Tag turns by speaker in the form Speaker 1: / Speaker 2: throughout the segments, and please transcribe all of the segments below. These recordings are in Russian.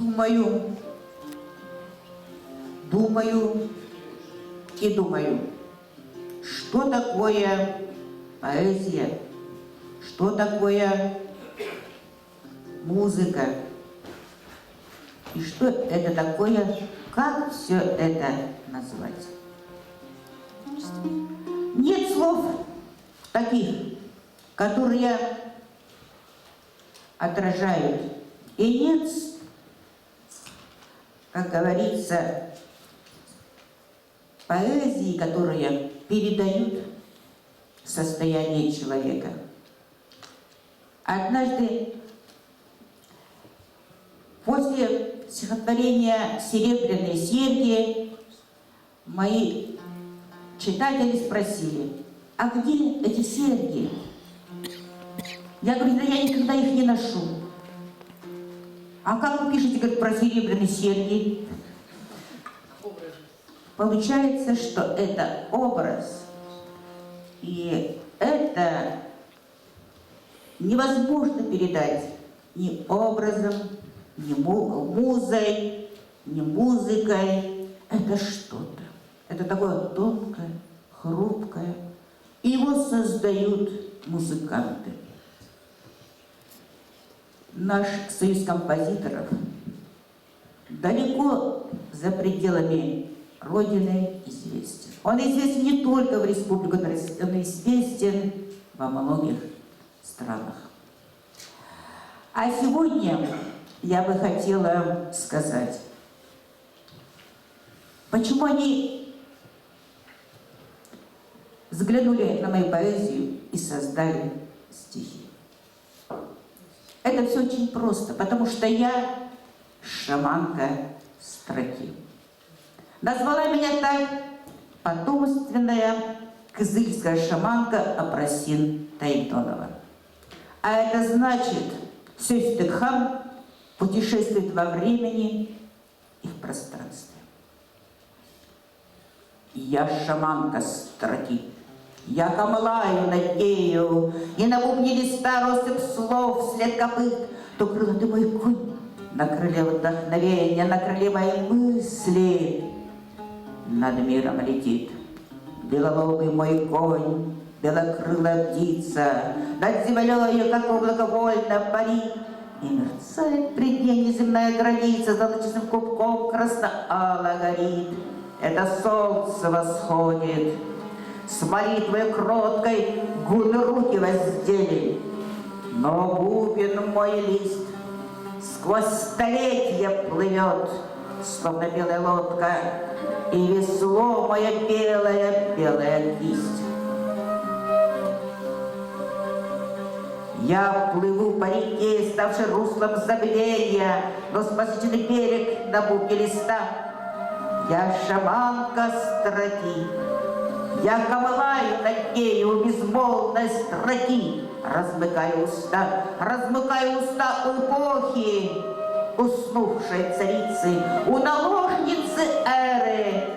Speaker 1: Думаю, думаю и думаю, что такое поэзия, что такое музыка, и что это такое, как все это назвать. Нет слов таких, которые отражают, и нет, как говорится, поэзии, которые передают состояние человека. Однажды после стихотворения «Серебряные серьги» мои читатели спросили: а где эти серьги? Я говорю: да я никогда их не ношу. А как вы пишете, говорит, про серебряные серьги? Получается, что это образ, и это невозможно передать ни образом, ни музой, ни музыкой. Это что-то. Это такое тонкое, хрупкое. И его создают музыканты. Наш союз композиторов далеко за пределами Родины известен. Он известен не только в республике, он известен во многих странах. А сегодня я бы хотела сказать, почему они взглянули на мою поэзию и создали стихи. Это все очень просто, потому что я шаманка строки. Назвала меня так потомственная кызыльская шаманка Апрасин Тайтонова. А это значит, Сёстыкхан путешествует во времени и в пространстве. Я шаманка строки. Я камлаю над нею, и на бубне листа россыпь слов вслед копыт. То крылатый мой конь на крыле вдохновения, на крыле моей мысли над миром летит. Белолобый мой конь, белокрылая птица, над землею, как облако, вольно парит. И мерцает пред ней неземная граница, золотистым кубком красно-ало горит. Это солнце восходит. С молитвой кроткой губы руки воздели, но бубен мой лист сквозь столетия плывет, словно белая лодка, и весло моя белая кисть. Я плыву по реке, ставшей руслом забвения, но спасительный берег на бубне листа. Я шаманка строки. Я камлаю над нею безмолвной строки, размыкаю уста у эпохи, уснувшей царицы, у наложницы эры,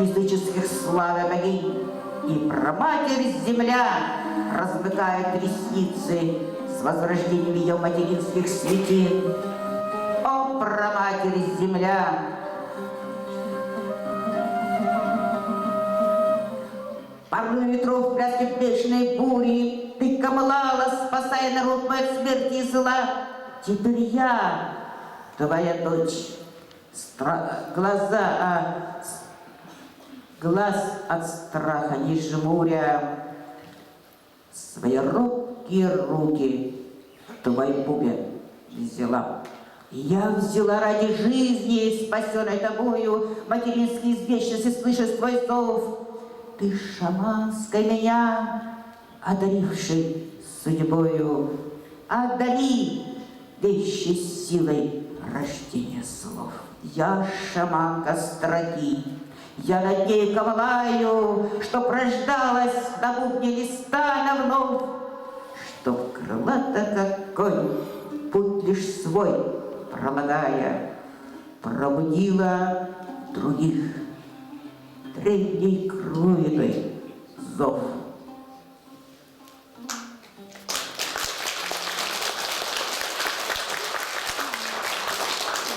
Speaker 1: языческих слав богинь. И праматерь земля размыкает ресницы с возвращением ее материнских светил. О, праматерь земля! Порывы ветров, пляски бешеной бури, ты камлала, спасая народ мой от смерти и зла. Теперь я, твоя дочь, глаз от страха не жмуря, свои робкие руки твой бубен взяла. Я взяла ради жизни, спасенной тобою, материнской извечности, слыша твой зов. Ты шаманской меня, одаривший судьбою, одари вещи силой рождения слов. Я шаманка строки, я над ней камлаю, чтоб рождалась на бубне листа на вновь, чтоб крылата, как конь, путь лишь свой пролагая, пробудила других древней крови той зов.